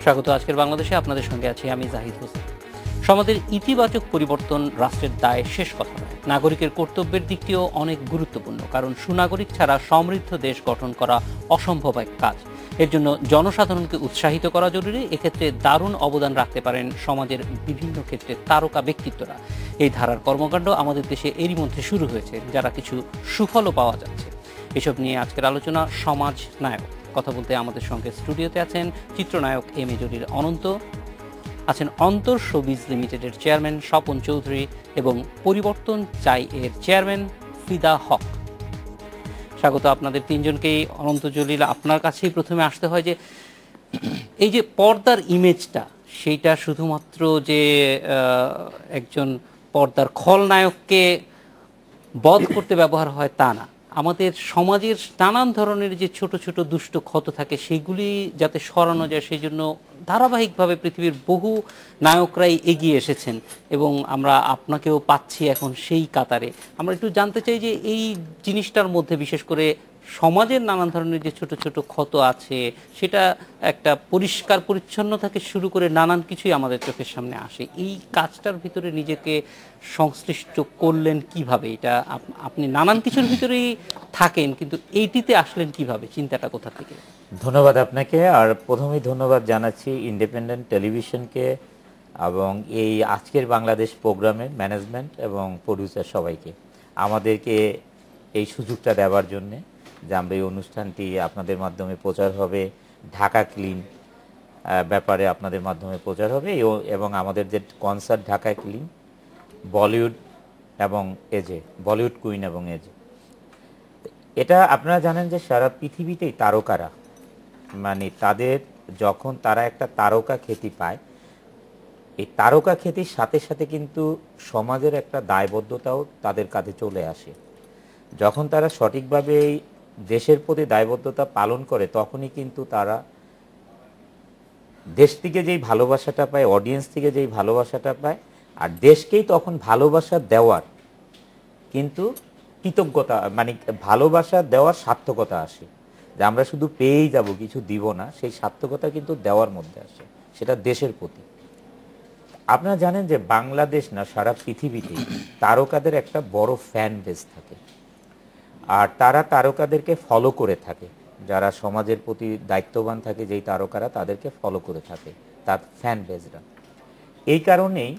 স্বাগত আজকের বাংলাদেশে। আপনাদের সঙ্গে আছি আমি জাহিদ হোসেন। সমাজের ইতিবাচক পরিবর্তন রাষ্ট্রের দায় শেষ কথা নয়, নাগরিকের কর্তব্যের দিকটিও অনেক গুরুত্বপূর্ণ। কারণ সুনাগরিক ছাড়া সমৃদ্ধ দেশ গঠন করা অসম্ভব এক কাজ। এর জন্য জনসাধারণকে উৎসাহিত করা জরুরি। এক্ষেত্রে দারুণ অবদান রাখতে পারেন সমাজের বিভিন্ন ক্ষেত্রে তারকা ব্যক্তিত্বরা। এই ধারার কর্মকাণ্ড আমাদের দেশে এরই মধ্যে শুরু হয়েছে, যারা কিছু সুফলও পাওয়া যাচ্ছে। এসব নিয়ে আজকের আলোচনা সমাজ নায়ক। কথা বলতে আমাদের সঙ্গে স্টুডিওতে আছেন চিত্রনায়ক এম এ জলিল অনন্ত, আছেন অন্তর শোবিজ লিমিটেডের চেয়ারম্যান স্বপন চৌধুরী এবং পরিবর্তন চাই এর চেয়ারম্যান ফিদা হক। স্বাগত আপনাদের তিনজনকেই। অনন্ত জলিল, আপনার কাছেই প্রথমে আসতে হয় যে এই যে পর্দার ইমেজটা, সেইটা শুধুমাত্র যে একজন পর্দার খলনায়ককে বধ করতে ব্যবহার হয় তা না। আমাদের সমাজের নানান ধরনের যে ছোট ছোট দুষ্ট ক্ষত থাকে, সেগুলি যাতে সরানো যায় সেই জন্য ধারাবাহিকভাবে পৃথিবীর বহু নায়করাই এগিয়ে এসেছেন এবং আমরা আপনাকেও পাচ্ছি এখন সেই কাতারে। আমরা একটু জানতে চাই যে এই জিনিসটার মধ্যে বিশেষ করে সমাজের নানান ধরনের যে ছোট ছোট ক্ষত আছে, সেটা একটা পরিষ্কার পরিচ্ছন্ন থেকে শুরু করে নানান কিছুই আমাদের চোখের সামনে আসে। এই কাজটার ভিতরে নিজেকে সংশ্লিষ্ট করলেন কিভাবে? এটা আপনি নানান কিছুর ভিতরেই থাকেন, কিন্তু এইটিতে আসলেন কিভাবে? চিন্তাটা কোথা থেকে? ধন্যবাদ আপনাকে। আর প্রথমেই ধন্যবাদ জানাচ্ছি ইন্ডিপেন্ডেন্ট টেলিভিশনকে এবং এই আজকের বাংলাদেশ প্রোগ্রামের ম্যানেজমেন্ট এবং প্রডিউসার সবাইকে আমাদেরকে এই সুযোগটা দেওয়ার জন্যে, যে আমরা এই অনুষ্ঠানটি আপনাদের মাধ্যমে প্রচার হবে, ঢাকা ক্লিন ব্যাপারে আপনাদের মাধ্যমে প্রচার হবে এবং আমাদের যে কনসার্ট ঢাকা ক্লিন, বলিউড এবং এজে, বলিউড কুইন এবং এজে, এটা আপনারা জানেন যে সারা পৃথিবীতেই তারকারা, মানে তাদের যখন তারা একটা তারকা খ্যাতি পায়, এই তারকা খ্যাতির সাথে সাথে কিন্তু সমাজের একটা দায়বদ্ধতাও তাদের কাছে চলে আসে। যখন তারা সঠিকভাবে এই দেশের প্রতি দায়বদ্ধতা পালন করে, তখনই কিন্তু তারা দেশ থেকে যেই ভালোবাসাটা পায়, অডিয়েন্স থেকে যেই ভালোবাসাটা পায়, আর দেশকেই তখন ভালোবাসা দেওয়ার কিন্তু কৃতজ্ঞতা, মানে ভালোবাসা দেওয়ার সার্থকতা আসে, যে আমরা শুধু পেয়েই যাব, কিছু দিব না, সেই সার্থকতা কিন্তু দেওয়ার মধ্যে আসে, সেটা দেশের প্রতি। আপনারা জানেন যে বাংলাদেশ না, সারা পৃথিবীতে তারকাদের একটা বড় ফ্যান বেস থাকে, আর তারা তারকাদেরকে ফলো করে থাকে। যারা সমাজের প্রতি দায়িত্ববান থাকে, যেই তারকারা, তাদেরকে ফলো করে থাকে তার ফ্যান বেসরা। এই কারণেই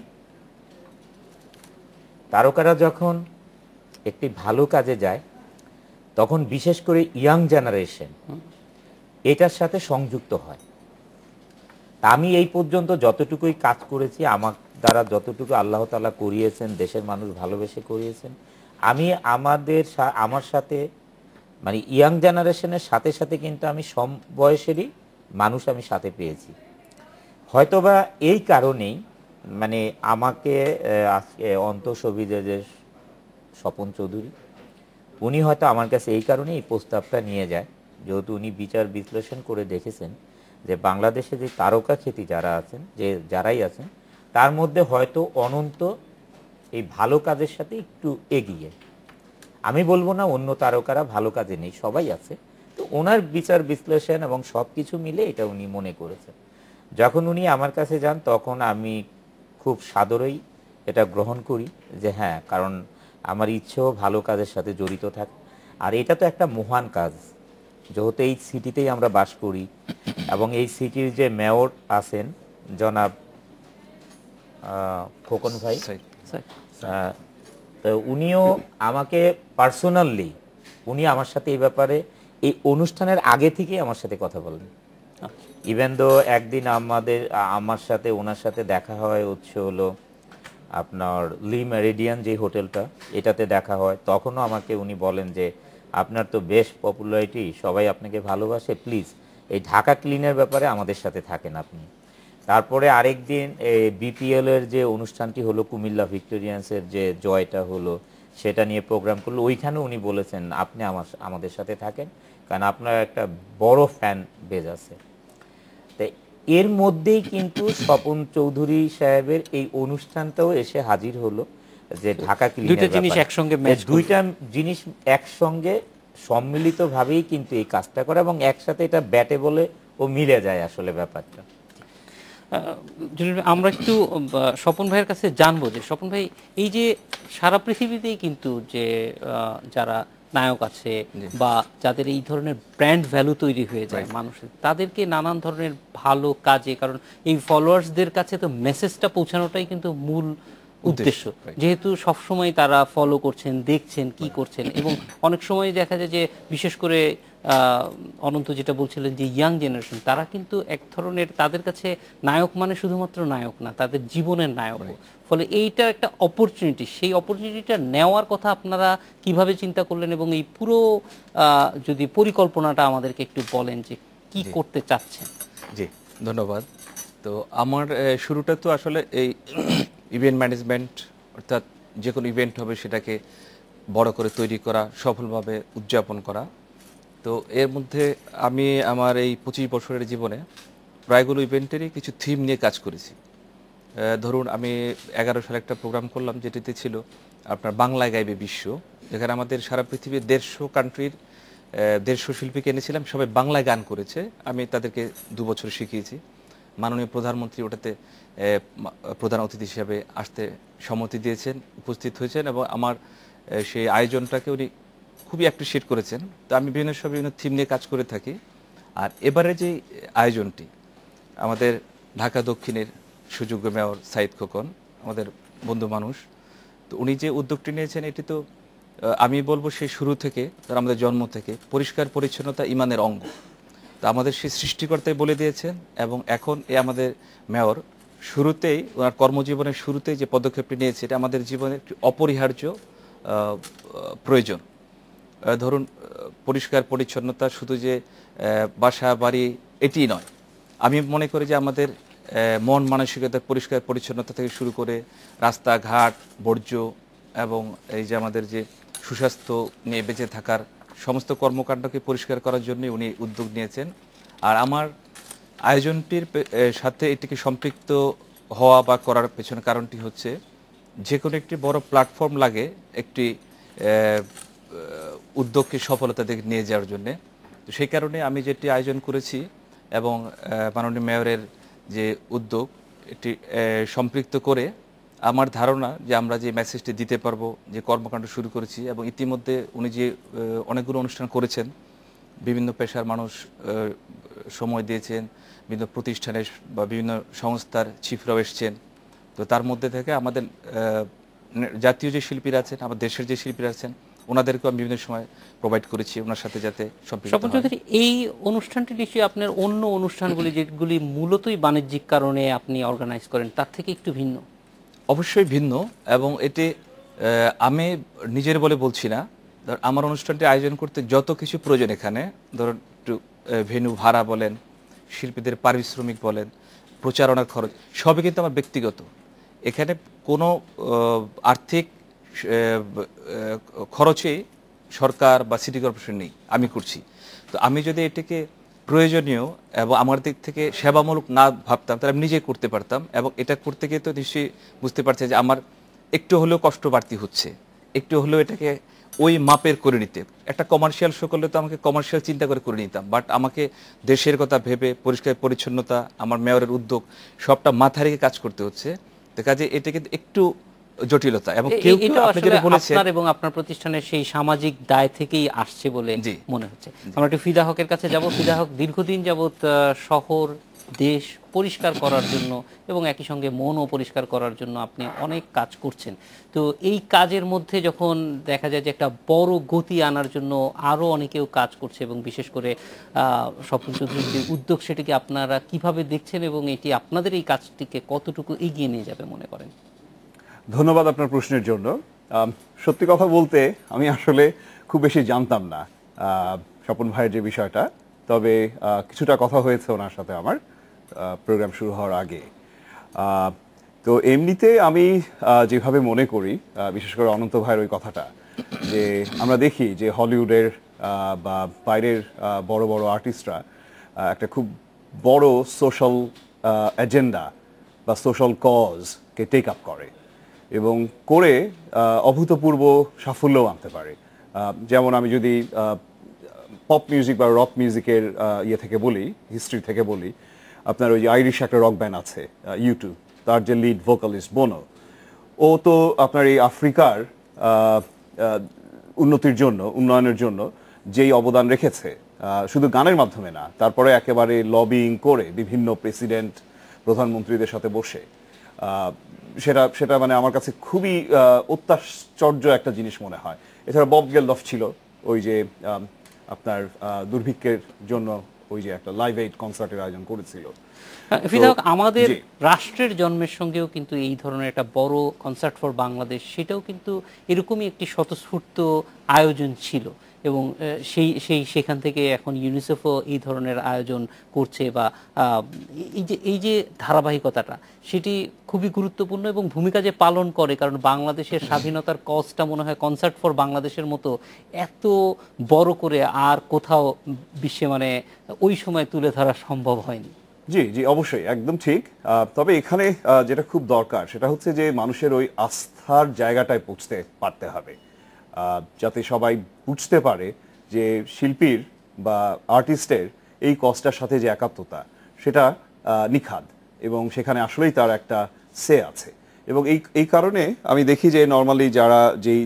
তারকারা যখন একটি ভালো কাজে যায়, তখন বিশেষ করে ইয়াং জেনারেশন এটার সাথে সংযুক্ত হয়। তা আমি এই পর্যন্ত যতটুকুই কাজ করেছি, আমার দ্বারা যতটুকু আল্লাহ তাআলা করিয়েছেন, দেশের মানুষ ভালোবেসে করিয়েছেন, আমি আমার সাথে, মানে ইয়াং জেনারেশনের সাথে সাথে কিন্তু আমি সম বয়সেরই মানুষ আমি সাথে পেয়েছি। হয়তোবা এই কারণেই মানে আমাকে আজকে অন্তঃসবিজে যে স্বপন চৌধুরী, উনি হয়তো আমার কাছে এই কারণে এই প্রস্তাবটা নিয়ে যায়, যেহেতু উনি বিচার বিশ্লেষণ করে দেখেছেন যে বাংলাদেশে যে তারকা খ্যাতি যারা আছেন, যে যারাই আছেন, তার মধ্যে হয়তো অনন্ত এই ভালো কাজের সাথে একটু এগিয়ে। আমি বলবো না অন্য তারকারা ভালো কাজে নেই, সবাই আছে, তো ওনার বিচার বিশ্লেষণ এবং সব কিছু মিলে এটা উনি মনে করেছেন। যখন উনি আমার কাছে যান, তখন আমি খুব সাদরেই এটা গ্রহণ করি, যে হ্যাঁ, কারণ আমার ইচ্ছেও ভালো কাজের সাথে জড়িত থাকে। আর এটা তো একটা মহান কাজ, যেহেতু এই সিটিতেই আমরা বাস করি এবং এই সিটির যে মেয়র আছেন জনাব খোকন ভাই, তো উনিও আমাকে পার্সোনালি, উনি আমার সাথে এই ব্যাপারে এই অনুষ্ঠানের আগে থেকেই আমার সাথে কথা বলেন। ইভেন দো একদিন আমার সাথে ওনার সাথে দেখা হয় হচ্ছে হলো আপনার লি মেরিডিয়ান যে হোটেলটা, এটাতে দেখা হয়। তখনও আমাকে উনি বলেন যে আপনার তো বেশ পপুলারিটি, সবাই আপনাকে ভালোবাসে, প্লিজ এই ঢাকা ক্লিনের ব্যাপারে আমাদের সাথে থাকেন আপনি। তারপরে আরেক দিন বিপিএল এর যে অনুষ্ঠানটি হলো, কুমিল্লা ভিক্টোরিয়ান্সের যে জয়টা হলো, সেটা নিয়ে প্রোগ্রাম করলো, ওইখানে উনি বলেছেন আপনি আমাদের সাথে থাকেন, কারণ আপনার একটা বড় ফ্যান বেজ আছে। তাই এর মধ্যেই কিন্তু স্বপন চৌধুরী সাহেবের এই অনুষ্ঠানটাও এসে হাজির হলো, যে ঢাকা ক্লিনের দুইটা জিনিস একসঙ্গে সম্মিলিতভাবেই কিন্তু এই কাজটা করে এবং একসাথে এটা ব্যাটে বলে ও মিলে যায় আসলে ব্যাপারটা। আমরা একটু স্বপন ভাইয়ের কাছে জানবো যে স্বপন ভাই, এই যে সারা পৃথিবীতেই কিন্তু যে যারা নায়ক আছে বা যাদের এই ধরনের ব্র্যান্ড ভ্যালু তৈরি হয়ে যায় মানুষের, তাদেরকে নানান ধরনের ভালো কাজে, কারণ এই ফলোয়ার্সদের কাছে তো মেসেজটা পৌঁছানোটাই কিন্তু মূল উদ্দেশ্য, যেহেতু সবসময় তারা ফলো করছেন, দেখছেন কি করছেন, এবং অনেক সময় দেখা যায় যে বিশেষ করে অনন্ত যেটা বলছিলেন যে ইয়াং জেনারেশন, তারা কিন্তু এক ধরনের, তাদের কাছে নায়ক মানে শুধুমাত্র নায়ক না, তাদের জীবনের নায়ক। ফলে এইটা একটা অপরচুনিটি, সেই অপরচুনিটিটা নেওয়ার কথা আপনারা কিভাবে চিন্তা করলেন, এবং এই পুরো যদি পরিকল্পনাটা আমাদেরকে একটু বলেন যে কি করতে চাচ্ছেন। জি, ধন্যবাদ। তো আমার শুরুটা তো আসলে এই ইভেন্ট ম্যানেজমেন্ট, অর্থাৎ যে কোনো ইভেন্ট হবে সেটাকে বড় করে তৈরি করা, সফলভাবে উদযাপন করা। তো এর মধ্যে আমি আমার এই 25 বছরের জীবনে প্রায়গুলো ইভেন্টেরই কিছু থিম নিয়ে কাজ করেছি। ধরুন আমি 11 সালে একটা প্রোগ্রাম করলাম, যেটিতে ছিল আপনার বাংলায় গাইবে বিশ্ব, যেখানে আমাদের সারা পৃথিবীর 150 কান্ট্রির 150 শিল্পীকে এনেছিলাম, সবাই বাংলায় গান করেছে। আমি তাদেরকে 2 বছর শিখিয়েছি। মাননীয় প্রধানমন্ত্রী ওটাতে প্রধান অতিথি হিসাবে আসতে সম্মতি দিয়েছেন, উপস্থিত হয়েছেন, এবং আমার সেই আয়োজনটাকে উনি খুবই অ্যাপ্রিসিয়েট করেছেন। তো আমি বিভিন্ন সময় বিভিন্ন থিম নিয়ে কাজ করে থাকি। আর এবারে যে আয়োজনটি, আমাদের ঢাকা দক্ষিণের সুযোগ্য মেয়র সাইদ খোকন, আমাদের বন্ধু মানুষ, তো উনি যে উদ্যোগটি নিয়েছেন, এটি তো আমি বলবো সেই শুরু থেকে, আমাদের জন্ম থেকে পরিষ্কার পরিচ্ছন্নতা ইমানের অঙ্গ। তো আমাদের সেই সৃষ্টিকর্তাই বলে দিয়েছেন, এবং এখন আমাদের মেয়র শুরুতেই, ওনার কর্মজীবনের শুরুতেই যে পদক্ষেপটি নিয়েছে, এটা আমাদের জীবনের একটি অপরিহার্য প্রয়োজন। ধরুন পরিষ্কার পরিচ্ছন্নতা শুধু যে বাসা বাড়ি এটি নয়, আমি মনে করি যে আমাদের মন মানসিকতা পরিষ্কার পরিচ্ছন্নতা থেকে শুরু করে রাস্তাঘাট, বর্জ্য, এবং এই যে আমাদের যে সুস্বাস্থ্য নিয়ে বেঁচে থাকার সমস্ত কর্মকাণ্ডকে পরিষ্কার করার জন্য উনি উদ্যোগ নিয়েছেন। আর আমার আয়োজনটির সাথে এটিকে সম্পৃক্ত হওয়া বা করার পেছনে কারণটি হচ্ছে, যে কোনো একটি বড় প্ল্যাটফর্ম লাগে একটি উদ্যোগকে সফলতা দিকে নিয়ে যাওয়ার জন্যে। তো সেই কারণে আমি যেটি আয়োজন করেছি, এবং মাননীয় মেয়রের যে উদ্যোগ, এটি সম্পৃক্ত করে আমার ধারণা যে আমরা যে মেসেজটি দিতে পারবো, যে কর্মকাণ্ড শুরু করেছি, এবং ইতিমধ্যে উনি যে অনেকগুলো অনুষ্ঠান করেছেন, বিভিন্ন পেশার মানুষ সময় দিয়েছেন, বিভিন্ন প্রতিষ্ঠানের বা বিভিন্ন সংস্থার চিফরাও এসছেন। তো তার মধ্যে থেকে আমাদের জাতীয় যে শিল্পীরা আছেন, আমাদের দেশের যে শিল্পীরা আছেন, ওনাদেরকেও আমি বিভিন্ন সময় প্রোভাইড করেছি ওনার সাথে, যাতে স্বপন চৌধুরী, এই অনুষ্ঠানটি নিশ্চয়ই আপনার অন্য অনুষ্ঠানগুলি যেগুলি মূলতই বাণিজ্যিক কারণে আপনি অর্গানাইজ করেন, তার থেকে একটু ভিন্ন। অবশ্যই ভিন্ন, এবং এটি আমি নিজের বলে বলছি না। আমার অনুষ্ঠানটি আয়োজন করতে যত কিছু প্রয়োজন, এখানে ধরুন একটু ভেন্যু ভাড়া বলেন, শিল্পীদের পারিশ্রমিক বলেন, প্রচারণার খরচ, সবই কিন্তু আমার ব্যক্তিগত। এখানে কোনো আর্থিক খরচে সরকার বা সিটি কর্পোরেশন নেই, আমি করছি। তো আমি যদি এটাকে প্রয়োজনীয় এবং আমার দিক থেকে সেবামূলক না ভাবতাম, তাহলে আমি নিজে করতে পারতাম। এবং এটা করতে গিয়ে তো নিশ্চয়ই বুঝতে পারছে যে আমার একটু হলেও কষ্ট বাড়তি হচ্ছে, একটু হলেও এটাকে ওই মাপের করে নিতে। একটা কমার্শিয়াল শো করলে তো আমাকে কমার্শিয়াল চিন্তা করে নিতাম, বাট আমাকে দেশের কথা ভেবে, পরিষ্কার পরিচ্ছন্নতা, আমার মেয়রের উদ্যোগ, সবটা মাথা রেখে কাজ করতে হচ্ছে। তো কাজে এটা কিন্তু একটু জটিলতা, এবং কেউ আপনি যেটা বলেছেন, আপনার এবং আপনার প্রতিষ্ঠানের সেই সামাজিক দায় থেকেই আসছে বলে মনে হচ্ছে। আমরা একটু ফিদা হকের কাছে যাব। ফিদা হক, দীর্ঘদিন যাবৎ শহর দেশ পরিষ্কার করার জন্য এবং একই সঙ্গে মনও পরিষ্কার করার জন্য আপনি অনেক কাজ করছেন। তো এই কাজের মধ্যে যখন দেখা যায় যে একটা বড় গতি আনার জন্য আরও অনেকেও কাজ করছে, এবং বিশেষ করে স্বপন চৌধুরীর যে উদ্যোগ, সেটিকে আপনারা কিভাবে দেখছেন, এবং এটি আপনাদের এই কাজটিকে কতটুকু এগিয়ে নিয়ে যাবে মনে করেন? ধন্যবাদ আপনার প্রশ্নের জন্য। সত্যি কথা বলতে আমি আসলে খুব বেশি জানতাম না স্বপন ভাইয়ের যে বিষয়টা, তবে কিছুটা কথা হয়েছে ওনার সাথে আমার প্রোগ্রাম শুরু হওয়ার আগে। তো এমনিতে আমি যেভাবে মনে করি, বিশেষ করে অনন্ত ভাইয়ের ওই কথাটা, যে আমরা দেখি যে হলিউডের বা বাইরের বড় বড় আর্টিস্টরা একটা খুব বড় সোশ্যাল এজেন্ডা বা সোশ্যাল কজকে টেক আপ করে, এবং করে অভূতপূর্ব সাফল্যও আনতে পারে। যেমন আমি যদি পপ মিউজিক বা রক মিউজিকের ইয়ে থেকে বলি, হিস্ট্রি থেকে বলি, আপনার ওই যে আইরিশ একটা রক ব্যান্ড আছে ইউ2, তার যে লিড ভোকালিস্ট বোনো, ও তো আপনার এই আফ্রিকার উন্নয়নের জন্য যেই অবদান রেখেছে, শুধু গানের মাধ্যমে না, তারপরে একেবারে লবিং করে বিভিন্ন প্রেসিডেন্ট প্রধানমন্ত্রীদের সাথে বসে, সেটা সেটা মানে আমার কাছে খুবই অত্যাশ্চর্য একটা জিনিস মনে হয়। এছাড়া বব গেলডফ ছিল, ওই যে আপনার দুর্ভিক্ষের জন্য ওই যে একটা লাইভ এইড কনসার্টের আয়োজন করেছিল। ফিদাউক, আমাদের রাষ্ট্রের জন্মের সঙ্গেও কিন্তু এই ধরনের একটা বড় কনসার্ট ফর বাংলাদেশ, সেটাও কিন্তু এরকমই একটি স্বতঃস্ফূর্ত আয়োজন ছিল, এবং সেখান থেকে এখন ইউনিসেফও এই ধরনের আয়োজন করছে, বা এই যে ধারাবাহিকতাটা সেটি খুবই গুরুত্বপূর্ণ এবং ভূমিকা যে পালন করে, কারণ বাংলাদেশের স্বাধীনতার কজটা মনে হয় কনসার্ট ফর বাংলাদেশের মতো এত বড় করে আর কোথাও বিশ্বে মানে ওই সময় তুলে ধরা সম্ভব হয়নি। জি জি, অবশ্যই, একদম ঠিক। তবে এখানে যেটা খুব দরকার সেটা হচ্ছে যে মানুষের ওই আস্থার জায়গাটায় পৌঁছতে পারতে হবে, যাতে সবাই বুঝতে পারে যে শিল্পীর বা আর্টিস্টের এই কজটার সাথে যে একাত্মতা, সেটা নিখাদ, এবং সেখানে আসলেই তার একটা সে আছে। এবং এই কারণে আমি দেখি যে নর্মালি যারা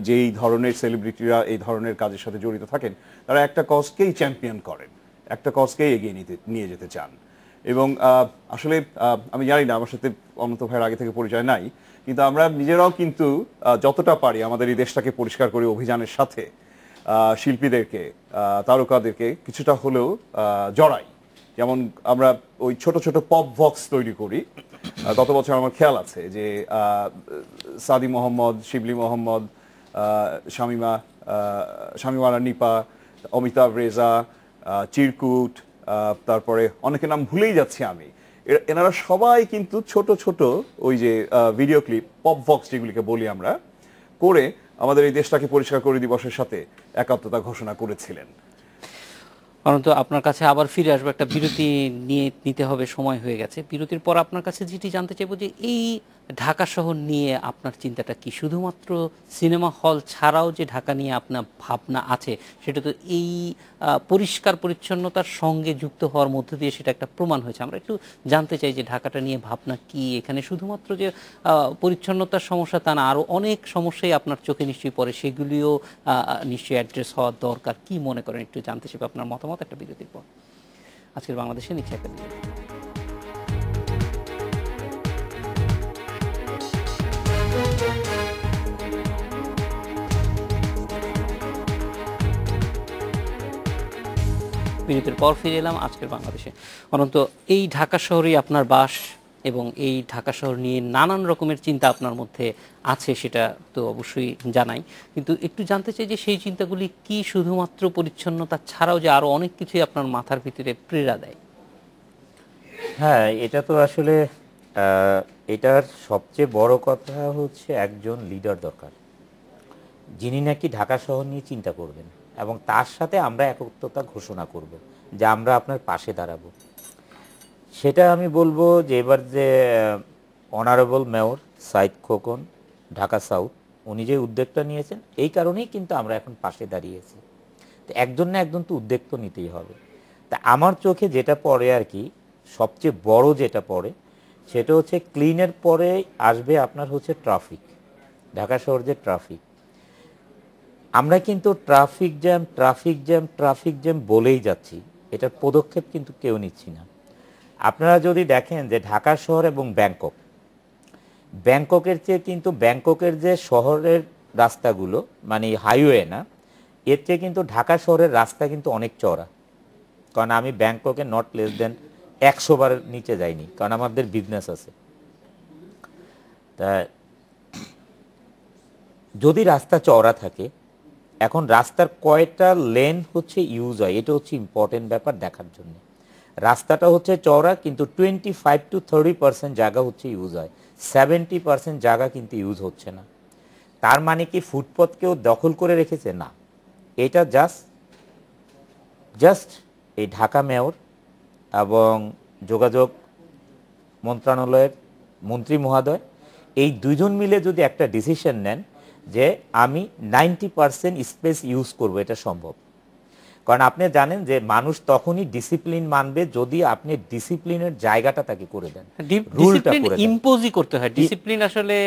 যেই ধরনের সেলিব্রিটিরা এই ধরনের কাজের সাথে জড়িত থাকেন, তারা একটা কজকেই চ্যাম্পিয়ন করেন, একটা কজকেই এগিয়ে নিয়ে যেতে চান। এবং আসলে আমি জানি না, আমার সাথে অনন্ত ভাইয়ের আগে থেকে পরিচয় নাই, কিন্তু আমরা নিজেরাও কিন্তু যতটা পারি আমাদের এই দেশটাকে পরিষ্কার করে অভিযানের সাথে শিল্পীদেরকে, তারকাদেরকে কিছুটা হলেও জড়াই। যেমন আমরা ওই ছোট ছোট পপ বক্স তৈরি করি। গত বছর আমার খেয়াল আছে যে সাদি মোহাম্মদ, শিবলি মোহাম্মদ, শামিমা নিপা, অমিতাভ রেজা, চিরকুট, তারপরে অনেকের নাম ভুলেই যাচ্ছি আমি, এনারা সবাই কিন্তু ছোট ছোট ওই যে ভিডিও ক্লিপ, পপ বক্স যেগুলিকে বলি আমরা, করে আমাদের এই দেশটাকে পরিষ্কার করে দিবসের সাথে একাত্মতা ঘোষণা করেছিলেন। অনন্ত, আপনার কাছে আবার ফিরে আসবো, একটা বিরতি নিতে হবে, সময় হয়ে গেছে। বিরতির পর আপনার কাছে যেটি জানতে চাইবো যে এই ঢাকা শহর নিয়ে আপনার চিন্তাটা কি? শুধুমাত্র সিনেমা হল ছাড়াও যে ঢাকা নিয়ে আপনার ভাবনা আছে, সেটা তো এই পরিষ্কার পরিচ্ছন্নতার সঙ্গে যুক্ত হওয়ার মধ্য দিয়ে সেটা একটা প্রমাণ হয়েছে। আমরা একটু জানতে চাই যে ঢাকাটা নিয়ে ভাবনা কি? এখানে শুধুমাত্র যে পরিচ্ছন্নতার সমস্যা তা না, আরও অনেক সমস্যাই আপনার চোখে নিশ্চয়ই পড়ে, সেগুলিও নিশ্চয়ই অ্যাড্রেস হওয়ার দরকার। কি মনে করেন, একটু জানতে চাইবো আপনার মতামত একটা বিরতির পর। আজকের বাংলাদেশে নিচ্ছে একটা বিরতি। বিরতির পর ফিরে এলাম আজকের বাংলাদেশে। অনন্ত, এই ঢাকা শহরেই আপনার বাস, এবং এই ঢাকা শহর নিয়ে নানান রকমের চিন্তা আপনার মধ্যে আছে, সেটা তো অবশ্যই জানাই, কিন্তু একটু জানতে চাই যে সেই চিন্তাগুলি কি শুধুমাত্র পরিচ্ছন্নতা ছাড়াও যে আরো অনেক কিছুই আপনার মাথার ভিতরে প্রেরণা দেয়? হ্যাঁ, এটা তো আসলে এটার সবচেয়ে বড় কথা হচ্ছে একজন লিডার দরকার, যিনি নাকি ঢাকা শহর নিয়ে চিন্তা করবেন, এবং তার সাথে আমরা একত্রতা ঘোষণা করব যে আমরা আপনার পাশে দাঁড়াবো। সেটা আমি বলবো যে এবার যে honourable mayor Saeed Khokon, Dhaka south, উনি যে উদ্যোগটা নিয়েছেন, এই কারণেই কিন্তু আমরা এখন পাশে দাঁড়িয়েছি। তো একজন না একজন তো উদ্যোগ তো নিতেই হবে। তা আমার চোখে যেটা পড়ে আর কি, সবচেয়ে বড় যেটা পড়ে সেটা হচ্ছে ক্লিনের পরে আসবে আপনার হচ্ছে ট্রাফিক। ঢাকা শহর যে ট্রাফিক, আমরা কিন্তু ট্রাফিক জ্যাম বলেই যাচ্ছি, এটার পদক্ষেপ কিন্তু কেউ নিচ্ছি না। আপনারা যদি দেখেন যে ঢাকা শহর এবং ব্যাংককের চেয়ে কিন্তু ব্যাংককের যে শহরের রাস্তাগুলো মানে হাইওয়ে না, এর চেয়ে কিন্তু ঢাকা শহরের রাস্তা কিন্তু অনেক চওড়া। কারণ আমি ব্যাংককে নট লেস দেন 100 বারের নিচে যাইনি, কারণ আমাদের বিজনেস আছে। তা যদি রাস্তা চওড়া থাকে, এখন রাস্তার কয়টা লেন হচ্ছে ইউজ হয়, এটা হচ্ছে ইম্পর্টেন্ট ব্যাপার দেখার জন্য। রাস্তাটা হচ্ছে চওড়া, কিন্তু 25 to 30% জায়গা হচ্ছে ইউজ হয়, 70% জায়গা কিন্তু ইউজ হচ্ছে না। তার মানে কি ফুটপাথকেও দখল করে রেখেছে? না, এটা জাস্ট এই ঢাকা মেয়র এবং যোগাযোগ মন্ত্রণালয়ের মন্ত্রী মহোদয়, এই দুজন মিলে যদি একটা ডিসিশন নেন যে আমি 90% স্পেস ইউজ করব, এটা সম্ভব। কারণ আপনি জানেন যে মানুষ তখনই ডিসিপ্লিন মানবে যদি আপনি ডিসিপ্লিনের জায়গাটা তাকে করে দেন, রুলটা ডিসিপ্লিন করে দেন। ইম্পোজই করতে হয়, ডিসিপ্লিন আসলে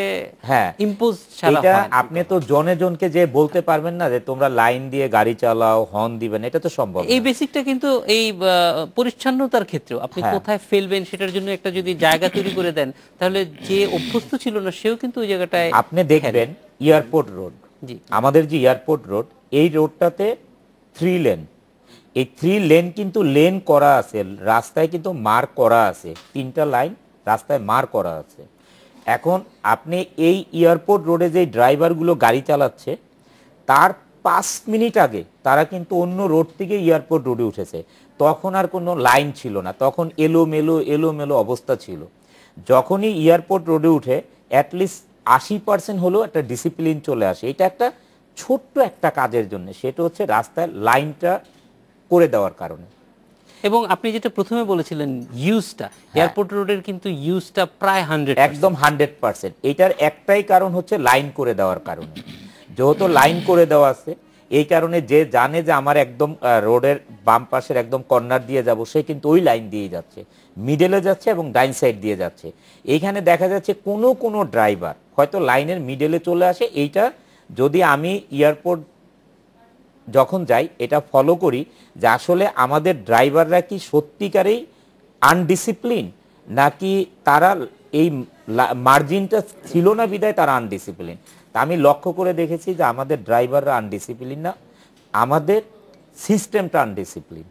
হ্যাঁ, ইম্পোজ ছাড়া এটা হয় না। আপনি তো জনে জনকে যে বলতে পারবেন না যে তোমরা লাইন দিয়ে গাড়ি চালাও, হর্ন দিবেন, এটা তো সম্ভব এই না। বেসিকটা কিন্তু এই পরিচ্ছন্নতার ক্ষেত্রেও আপনি হ্যাঁ। কোথায় ফেলবেন সেটার জন্য একটা যদি জায়গা তৈরি করে দেন, তাহলে যে অভ্যস্ত ছিল না সেও কিন্তু ওই জায়গাটায় আপনি দেখবেন এয়ারপোর্ট রোড, জি আমাদের যে এয়ারপোর্ট রোড, এই রোডটাতে 3 লেন, এই 3 লেন কিন্তু লেন করা আছে, রাস্তায় কিন্তু মার্ক করা আছে, 3টা লাইন রাস্তায় মার্ক করা আছে। এখন আপনি এই এয়ারপোর্ট রোডে যে ড্রাইভারগুলো গাড়ি চালাচ্ছে তার 5 মিনিট আগে তারা কিন্তু অন্য রোড থেকে এয়ারপোর্ট রোডে উঠেছে, তখন আর কোনো লাইন ছিল না, তখন এলোমেলো অবস্থা ছিল। যখনই এয়ারপোর্ট রোডে উঠে অ্যাটলিস্ট 80% হলেও একটা ডিসিপ্লিন চলে আসে। এটা একটা ছোট্ট একটা কাজের জন্য, সেটা হচ্ছে রাস্তায় লাইনটা করে দেওয়ার কারণে। এবং আপনি যেটা প্রথমে বলেছিলেন ইউজটা, এয়ারপোর্ট রোডের কিন্তু ইউজটা প্রায় 100, একদম 100%। এটার একটাই কারণ হচ্ছে লাইন করে দেওয়ার কারণে। যেহেতু লাইন করে দেওয়া আছে, এই কারণে যে জানে যে আমার একদম রোডের বাম পাশের একদম কর্নার দিয়ে যাব, সে কিন্তু ওই লাইন দিয়ে যাচ্ছে, মিডলে যাচ্ছে এবং ডাইন সাইড দিয়ে যাচ্ছে। এইখানে দেখা যাচ্ছে কোনো ড্রাইভার হয়তো লাইনের মিডলে চলে আসে। এইটা যদি আমি এয়ারপোর্ট যখন যাই এটা ফলো করি যে আসলে আমাদের ড্রাইভাররা কি সত্যিকারেই আনডিসিপ্লিন, নাকি তারা এই মার্জিনটা ছিল না বিদায় তারা আনডিসিপ্লিন। তা আমি লক্ষ্য করে দেখেছি যে আমাদের ড্রাইভাররা আনডিসিপ্লিন না, আমাদের সিস্টেমটা আনডিসিপ্লিন।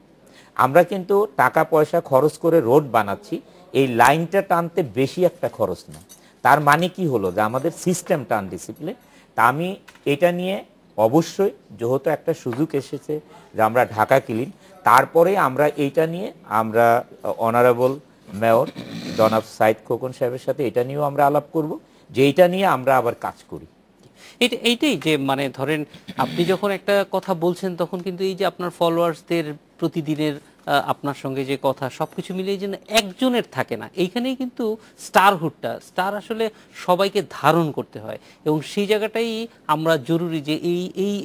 আমরা কিন্তু টাকা পয়সা খরচ করে রোড বানাচ্ছি, এই লাইনটা টানতে বেশি একটা খরচ না। তার মানে কি হলো যে আমাদের সিস্টেমটা আনডিসিপ্লিন। তা আমি এটা নিয়ে অবশ্যই, যেহেতু একটা সুযোগ এসেছে যে আমরা ঢাকা ক্লিন, তারপরে আমরা এইটা নিয়ে আমরা অনারেবল মেয়র জনাব সাইদ খোকন সাহেবের সাথে এটা নিয়েও আমরা আলাপ করব যে এইটা নিয়ে আমরা আবার কাজ করি। এইটাই যে মানে ধরেন আপনি যখন একটা কথা বলছেন তখন কিন্তু এই যে আপনার ফলোয়ার্সদের প্রতিদিনের আপনার সঙ্গে যে কথা সবকিছু মিলিয়ে যেন একজনের থাকে না, এইখানেই কিন্তু স্টার আসলে সবাইকে ধারণ করতে হয়। এবং সেই জায়গাটাই আমরা জরুরি যে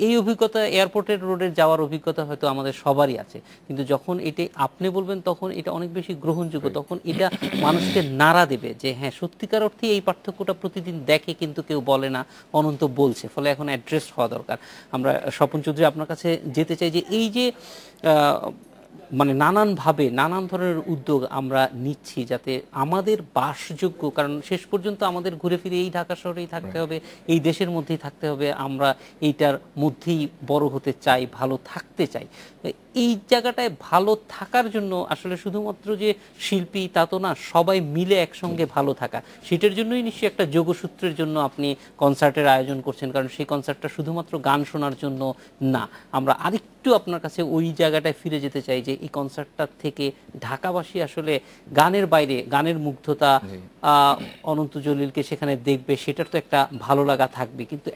এই অভিজ্ঞতা, এয়ারপোর্টের রোডের যাওয়ার অভিজ্ঞতা হয়তো আমাদের সবারই আছে, কিন্তু যখন এটা আপনি বলবেন তখন এটা অনেক বেশি গ্রহণযোগ্য, তখন এটা মানুষকে নাড়া দেবে যে হ্যাঁ সত্যিকার অর্থে এই পার্থক্যটা প্রতিদিন দেখে কিন্তু কেউ বলে না, অনন্ত বলছে, ফলে এখন অ্যাড্রেস হওয়া দরকার। আমরা স্বপন চৌধুরী আপনার কাছে যেতে চাই যে এই যে মানে নানানভাবে নানান ধরনের উদ্যোগ আমরা নিচ্ছি যাতে আমাদের বাসযোগ্য, কারণ শেষ পর্যন্ত আমাদের ঘুরে ফিরে এই ঢাকা শহরেই থাকতে হবে, এই দেশের মধ্যেই থাকতে হবে, আমরা এইটার মধ্যেই বড় হতে চাই, ভালো থাকতে চাই। এই জায়গাটায় ভালো থাকার জন্য আসলে শুধুমাত্র যে শিল্পী তা তো না, সবাই মিলে একসঙ্গে ভালো থাকা, সেটার জন্যই নিশ্চয়ই একটা যোগসূত্রের জন্য আপনি কনসার্টের আয়োজন করছেন, কারণ সেই কনসার্টটা শুধুমাত্র গান শোনার জন্য না। আমরা আরেকটু আপনার কাছে ওই জায়গাটায় ফিরে যেতে চাই যে এই কনসার্টটার থেকে ঢাকাবাসী আসলে গানের বাইরে গানের মুগ্ধতা, অনন্ত জলিলকে সেখানে দেখবে, সেটার তো একটা ভালো লাগা থাকবে, কিন্তু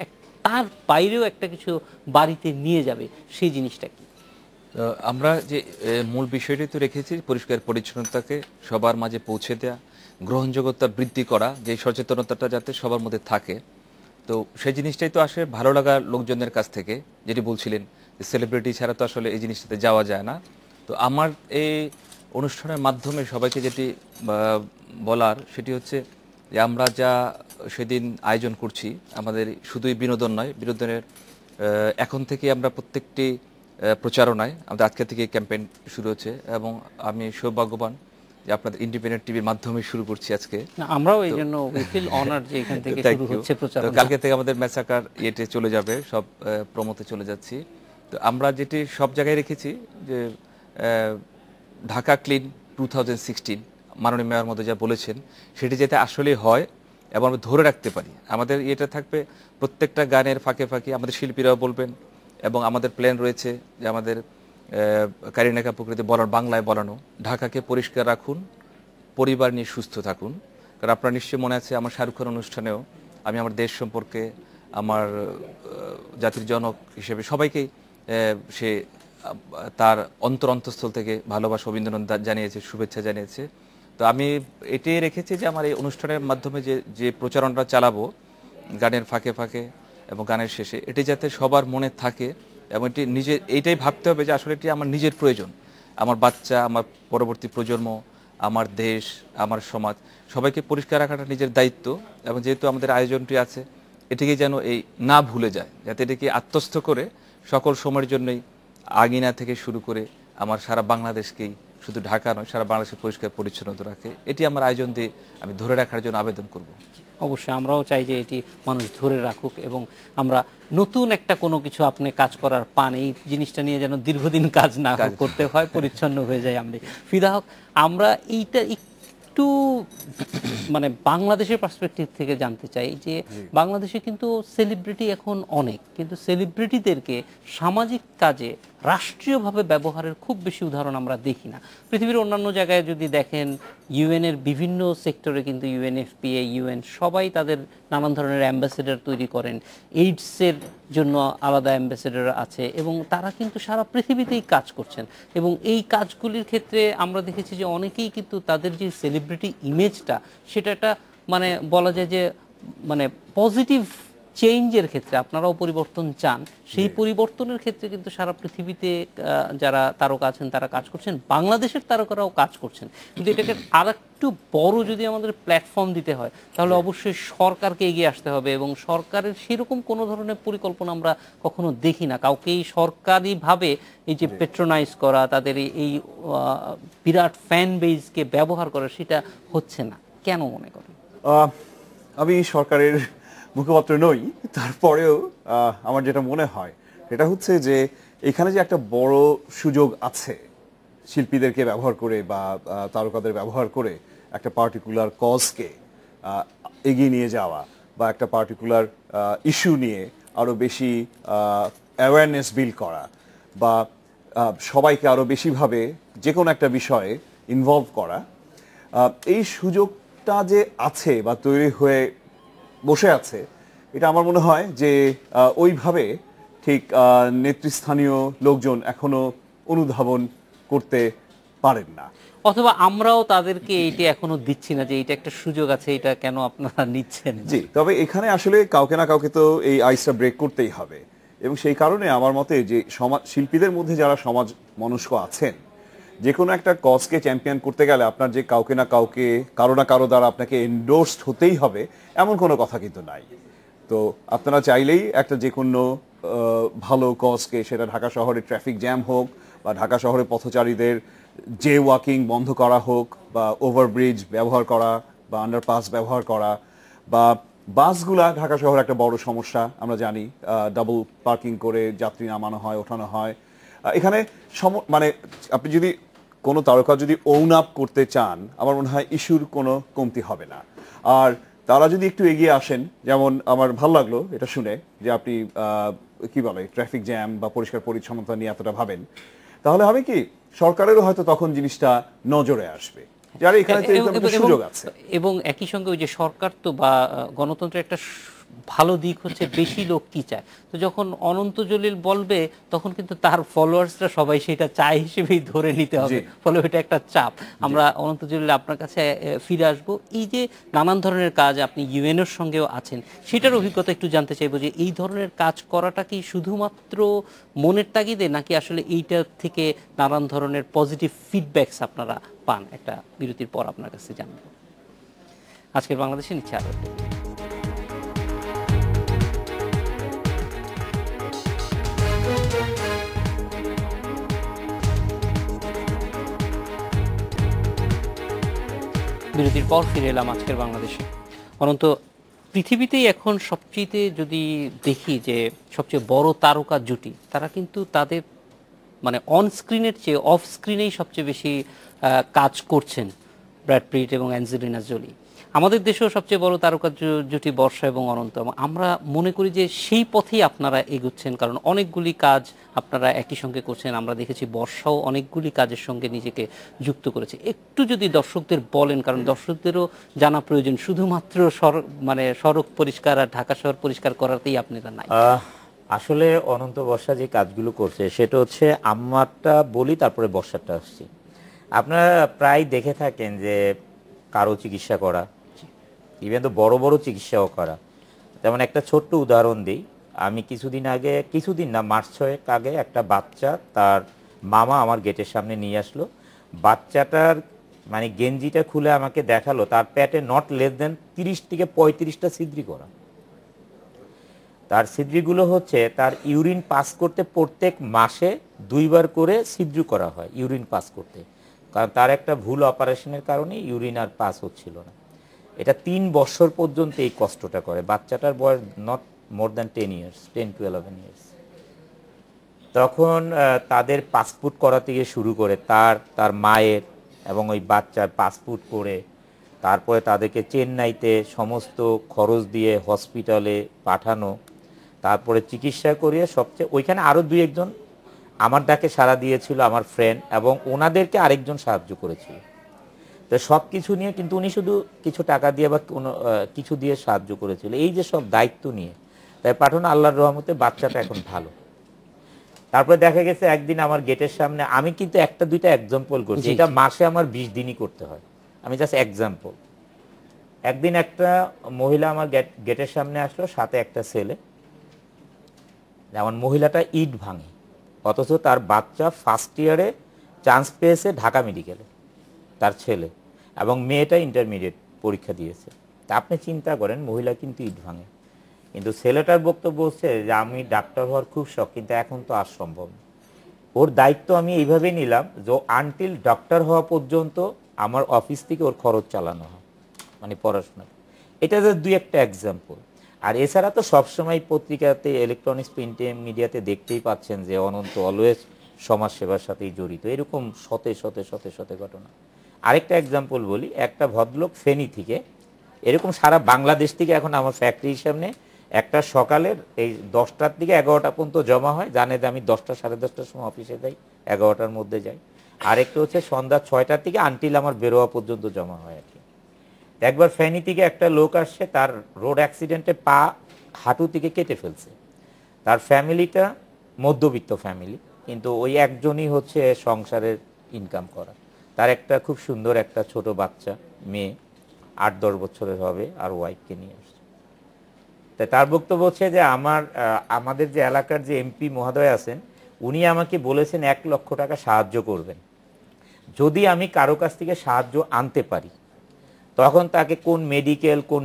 তার বাইরেও একটা কিছু বাড়িতে নিয়ে যাবে, সেই জিনিসটা কি? আমরা যে মূল বিষয়টি তো রেখেছি পরিষ্কার পরিচ্ছন্নতাকে সবার মাঝে পৌঁছে দেওয়া, গ্রহণযোগ্যতা বৃদ্ধি করা, যে সচেতনতাটা যাতে সবার মধ্যে থাকে। তো সেই জিনিসটাই তো আসে ভালো লাগা লোকজনের কাছ থেকে, যেটি বলছিলেন যে সেলিব্রিটি ছাড়া তো আসলে এই জিনিসটাতে যাওয়া যায় না। তো আমার এই অনুষ্ঠানের মাধ্যমে সবাইকে যেটি বলার সেটি হচ্ছে যে আমরা যা সেদিন আয়োজন করছি আমাদের শুধুই বিনোদন নয়, বিনোদনের এখন থেকে আমরা প্রত্যেকটি প্রচারণায় আমাদের আজকে থেকে ক্যাম্পেইন শুরু হচ্ছে, এবং আমি সৌভাগ্যবান যে আপনাদের ইন্ডিপেন্ডেন্ট টিভির মাধ্যমে শুরু করছি আজকে। আমরাও এই জন্য উই ফিল অনার্ড যে এখান থেকে শুরু হচ্ছে প্রচারণা। কালকে থেকে আমাদের ম্যাসাকার ইয়েতে চলে যাবে, সব প্রমোতে চলে যাচ্ছি। তো আমরা যেটি সব জায়গায় রেখেছি যে ঢাকা ক্লিন 2016 মাননীয় মেয়র মধ্যে যা বলেছেন সেটি যাতে আসলে হয় এবং আমরা ধরে রাখতে পারি। আমাদের ইয়েটা থাকবে প্রত্যেকটা গানের ফাঁকে ফাঁকে আমাদের শিল্পীরাও বলবেন, এবং আমাদের প্ল্যান রয়েছে যে আমাদের কারিনা কাপুরকে বাংলায় বলানো, ঢাকাকে পরিষ্কার রাখুন, পরিবার নিয়ে সুস্থ থাকুন। কারণ আপনার নিশ্চয়ই মনে আছে আমার শাহরুখ খান অনুষ্ঠানেও আমি আমার দেশ সম্পর্কে, আমার জাতির জনক হিসেবে সবাইকেই সে তার অন্তঃস্থল থেকে ভালোবাসা অভিনন্দন জানিয়েছে, শুভেচ্ছা জানিয়েছে। তো আমি এটাই রেখেছি যে আমার এই অনুষ্ঠানের মাধ্যমে যে প্রচারণটা চালাবো গানের ফাঁকে ফাঁকে এবং গানের শেষে, এটি যাতে সবার মনে থাকে এবং এটি নিজে এইটাই ভাবতে হবে যে আসলে এটি আমার নিজের প্রয়োজন, আমার বাচ্চা, আমার পরবর্তী প্রজন্ম, আমার দেশ, আমার সমাজ, সবাইকে পরিষ্কার রাখাটা নিজের দায়িত্ব। এবং যেহেতু আমাদের আয়োজনটি আছে, এটিকে যেন এই না ভুলে যায়, যাতে এটিকে আত্মস্থ করে সকল সময়ের জন্যই আঙিনা থেকে শুরু করে আমার সারা বাংলাদেশকেই, শুধু ঢাকা নয়, সারা বাংলাদেশকে পরিষ্কার পরিচ্ছন্নতা রাখে, এটি আমার আয়োজন দিয়ে আমি ধরে রাখার জন্য আবেদন করব। অবশ্যই আমরাও চাই যে এটি মানুষ ধরে রাখুক এবং আমরা নতুন একটা কোনো কিছু আপনি কাজ করার পান, এই জিনিসটা নিয়ে যেন দীর্ঘদিন কাজ না করতে হয়, পরিচ্ছন্ন হয়ে যায়। ফিদা হক, আমরা এইটা একটু মানে বাংলাদেশের পার্সপেক্টিভ থেকে জানতে চাই যে বাংলাদেশে কিন্তু সেলিব্রিটি এখন অনেক, কিন্তু সেলিব্রিটিদেরকে সামাজিক কাজে রাষ্ট্রীয়ভাবে ব্যবহারের খুব বেশি উদাহরণ আমরা দেখি না। পৃথিবীর অন্যান্য জায়গায় যদি দেখেন, ইউএনের বিভিন্ন সেক্টরে কিন্তু ইউএনএফপিএ, ইউএন সবাই তাদের নানান ধরনের অ্যাম্বাসেডর তৈরি করেন, এইডসের জন্য আলাদা অ্যাম্বাসেডর আছে এবং তারা কিন্তু সারা পৃথিবীতেই কাজ করছেন। এবং এই কাজগুলির ক্ষেত্রে আমরা দেখেছি যে অনেকেই কিন্তু তাদের যে সেলিব্রিটি ইমেজটা, সেটা একটা মানে বলা যায় যে মানে পজিটিভ চেঞ্জের ক্ষেত্রে আপনারাও পরিবর্তন চান, সেই পরিবর্তনের ক্ষেত্রে কিন্তু সারা পৃথিবীতে যারা তারকা আছেন তারা কাজ করছেন, বাংলাদেশের তারকারাও কাজ করছেন। কিন্তু এটাকে আর একটু বড় যদি আমাদের প্ল্যাটফর্ম দিতে হয়, তাহলে অবশ্যই সরকারকে এগিয়ে আসতে হবে এবং সরকারের সেরকম কোনো ধরনের পরিকল্পনা আমরা কখনো দেখি না। কাউকেই সরকারিভাবে এই যে পেট্রোনাইজ করা, তাদের এই বিরাট ফ্যান বেজকে ব্যবহার করা, সেটা হচ্ছে না। কেন মনে করেন? আমি সরকারের মুখপাত্র নই, তারপরেও আমার যেটা মনে হয় সেটা হচ্ছে যে এখানে যে একটা বড় সুযোগ আছে শিল্পীদেরকে ব্যবহার করে বা তারকাদের ব্যবহার করে একটা পার্টিকুলার কজকে এগিয়ে নিয়ে যাওয়া বা একটা পার্টিকুলার ইস্যু নিয়ে আরও বেশি অ্যাওয়ারনেস বিল্ড করা বা সবাইকে আরও বেশিভাবে যে কোনো একটা বিষয়ে ইনভলভ করা, এই সুযোগটা যে আছে বা তৈরি হয়ে বসে আছে, এটা আমার মনে হয় যে ওইভাবে ঠিক নেতৃস্থানীয় লোকজন এখনো অনুধাবন করতে পারেন না, অথবা আমরাও তাদেরকে এইটা এখনো দিচ্ছি না যে এটা একটা সুযোগ আছে, এটা কেন আপনারা নিচ্ছেন? জি, তবে এখানে আসলে কাউকে না কাউকে তো এই আইসটা ব্রেক করতেই হবে এবং সেই কারণে আমার মতে যে শিল্পীদের মধ্যে যারা সমাজ মনস্ক আছেন, যে কোনো একটা কজকে চ্যাম্পিয়ন করতে গেলে আপনার যে কাউকে না কাউকে, কারো না কারো দ্বারা আপনাকে এন্ডোর্সড হতেই হবে এমন কোনো কথা কিন্তু নাই। তো আপনারা চাইলেই একটা যে কোনো ভালো কজকে, সেটা ঢাকা শহরে ট্রাফিক জ্যাম হোক বা ঢাকা শহরে পথচারীদের জে ওয়াকিং বন্ধ করা হোক বা ওভারব্রিজ ব্যবহার করা বা আন্ডারপাস ব্যবহার করা বা বাসগুলা ঢাকা শহরে একটা বড় সমস্যা আমরা জানি, ডাবল পার্কিং করে যাত্রী নামানো হয়, ওঠানো হয়। এখানে মানে আপনি যদি কোনো তারকা যদি ওন আপ করতে চান, আমার মনে হয় ইস্যুর কোনো কমতি হবে না। আর তারা যদি একটু এগিয়ে আসেন, যেমন আমার ভালো লাগলো এটা শুনে যে আপনি কি বলে ট্রাফিক জ্যাম বা পরিষ্কার পরিচ্ছন্নতা নিয়ে এতটা ভাবেন, তাহলে হবে কি সরকারেরও হয়তো তখন জিনিসটা নজরে আসবে, যারা এখানে সুযোগ আছে। এবং একই সঙ্গে ওই যে সরকার তো বা গণতন্ত্রের একটা ভালো দিক হচ্ছে বেশি লোক কি চায়, তো যখন অনন্ত জলিল বলবে তখন কিন্তু তার ফলোয়ার্সরা সবাই সেটা চায় হিসেবেই ধরে নিতে হবে, ফলে ওইটা একটা চাপ। আমরা অনন্ত জলিল আপনার কাছে ফিরে আসবো। এই যে নানান ধরনের কাজ, আপনি ইউএনের সঙ্গেও আছেন, সেটার অভিজ্ঞতা একটু জানতে চাইবো যে এই ধরনের কাজ করাটা কি শুধুমাত্র মনের তাগিদে, নাকি আসলে এইটা থেকে নানান ধরনের পজিটিভ ফিডব্যাকস আপনারা পান? একটা বিরতির পর আপনার কাছে জানবো। আজকের বাংলাদেশে নিচ্ছে আরো বিরতির পর ফিরে এলাম আজকের বাংলাদেশে। অনন্ত, পৃথিবীতেই এখন সবচেয়ে যদি দেখি যে সবচেয়ে বড় তারকা জুটি, তারা কিন্তু তাদের মানে অন স্ক্রিনের চেয়ে অফ স্ক্রিনেই সবচেয়ে বেশি কাজ করছেন, ব্র্যাড পিট এবং অ্যাঞ্জেলিনা জোলি। আমাদের দেশেও সবচেয়ে বড় তারকা জুটি বর্ষা এবং অনন্ত। আমরা মনে করি যে সেই পথেই আপনারা এগোচ্ছেন, কারণ অনেকগুলি কাজ আপনারা একই সঙ্গে করছেন। আমরা দেখেছি বর্ষাও অনেকগুলি কাজের সঙ্গে নিজেকে যুক্ত করেছে। একটু যদি দর্শকদের বলেন, কারণ দর্শকদেরও জানা প্রয়োজন, শুধুমাত্র মানে সড়ক পরিষ্কার আর ঢাকা শহর পরিষ্কার করাতেই আপনারা নাই। আসলে অনন্ত বর্ষা যে কাজগুলো করছে সেটা হচ্ছে, আমারটা বলি তারপরে বর্ষাটা আসছি। আপনারা প্রায় দেখে থাকেন যে কারো চিকিৎসা করা, ইভেন তো বড় বড় চিকিৎসাও করা। যেমন একটা ছোট্ট উদাহরণ দিই, আমি কিছুদিন না মাস 6 আগে একটা বাচ্চা তার মামা আমার গেটের সামনে নিয়ে আসলো। বাচ্চাটার মানে গেঞ্জিটা খুলে আমাকে দেখালো তার পেটে নট লেস দেন 30 থেকে 35টা ছিদ্রি করা। তার ছিদ্রিগুলো হচ্ছে তার ইউরিন পাস করতে প্রত্যেক মাসে 2 বার করে ছিদ্র করা হয় ইউরিন পাস করতে, কারণ তার একটা ভুল অপারেশনের কারণে ইউরিন আর পাস হচ্ছিল না। এটা 3 বছর পর্যন্ত এই কষ্টটা করে। বাচ্চাটার বয়স not more than 10 years, 10 to 11 years. তখন তাদের পাসপোর্ট করা থেকে শুরু করে তার মায়ের এবং ওই বাচ্চার পাসপোর্ট করে তারপরে তাদেরকে চেন্নাইতে সমস্ত খরচ দিয়ে হসপিটালে পাঠানো, তারপরে চিকিৎসা করিয়ে সবচেয়ে ওইখানে আরও 2-1 জন আমার ডাকে সাড়া দিয়েছিল, আমার ফ্রেন্ড, এবং ওনাদেরকে আরেকজন সাহায্য করেছিল। তো সব কিছু নিয়ে কিন্তু উনি শুধু কিছু টাকা দিয়ে বা কোনো কিছু দিয়ে সাহায্য করেছিল। এই যে সব দায়িত্ব নিয়ে তাই পাঠানো, আল্লাহর রহমতে বাচ্চাটা এখন ভালো। তারপরে দেখা গেছে একদিন আমার গেটের সামনে, আমি কিন্তু 1-2টা এক্সাম্পল করছি, এটা মাসে আমার 20 দিনই করতে হয়, আমি জাস্ট এক্সাম্পল। একদিন একটা মহিলা আমার গেটের সামনে আসলো, সাথে একটা ছেলে। যেমন মহিলাটা ইট ভাঙে, অথচ তার বাচ্চা ফার্স্ট ইয়ারে চান্স পেয়েছে ঢাকা মেডিকেলে, তার ছেলে, এবং মেয়েটা ইন্টারমিডিয়েট পরীক্ষা দিয়েছে। তা আপনি চিন্তা করেন, মহিলা কিন্তু ইট ভাঙে, কিন্তু ছেলেটার বক্তব্য হচ্ছে যে আমি ডাক্তার হওয়ার খুব শখ, কিন্তু এখন তো আর সম্ভব না। ওর দায়িত্ব আমি এইভাবে নিলাম যে আনটিল ডক্টর হওয়া পর্যন্ত আমার অফিস থেকে ওর খরচ চালানো হয়, মানে পড়াশোনা। এটা যে 2-1টা এক্সাম্পল। আর এছাড়া তো সবসময় পত্রিকাতে, ইলেকট্রনিক্স প্রিন্টে, মিডিয়াতে দেখতেই পাচ্ছেন যে অনন্ত অলওয়েজ সমাজসেবার সাথেই জড়িত, এরকম শতে ঘটনা। আরেকটা এক্সাম্পল বলি, একটা ভদ্রলোক ফেনী থেকে, এরকম সারা বাংলাদেশ থেকে এখন আমার ফ্যাক্টরির সামনে একটা সকালের এই 10টার থেকে 11টা পর্যন্ত জমা হয়, জানে যে আমি 10টা 10:30টার সময় অফিসে যাই, 11টার মধ্যে যাই। আরেকটা হচ্ছে সন্ধ্যা 6টার থেকে আনটিল আমার বেরোয়া পর্যন্ত জমা হয় আর কি। একবার ফেনী থেকে একটা লোক আসছে, তার রোড অ্যাক্সিডেন্টে পা হাঁটু থেকে কেটে ফেলছে। তার ফ্যামিলিটা মধ্যবিত্ত ফ্যামিলি, কিন্তু ওই একজনই হচ্ছে সংসারের ইনকাম করা। তার একটা খুব সুন্দর একটা ছোট বাচ্চা, মেয়ে 8-10 বছরের হবে, আর ওয়াইফকে নিয়ে আসছে। তাই তার বক্তব্য হচ্ছে যে আমাদের যে এলাকার যে এমপি মহোদয় আছেন, উনি আমাকে বলেছেন 1 লক্ষ টাকা সাহায্য করবেন যদি আমি কারো কাছ থেকে সাহায্য আনতে পারি। তখন তাকে কোন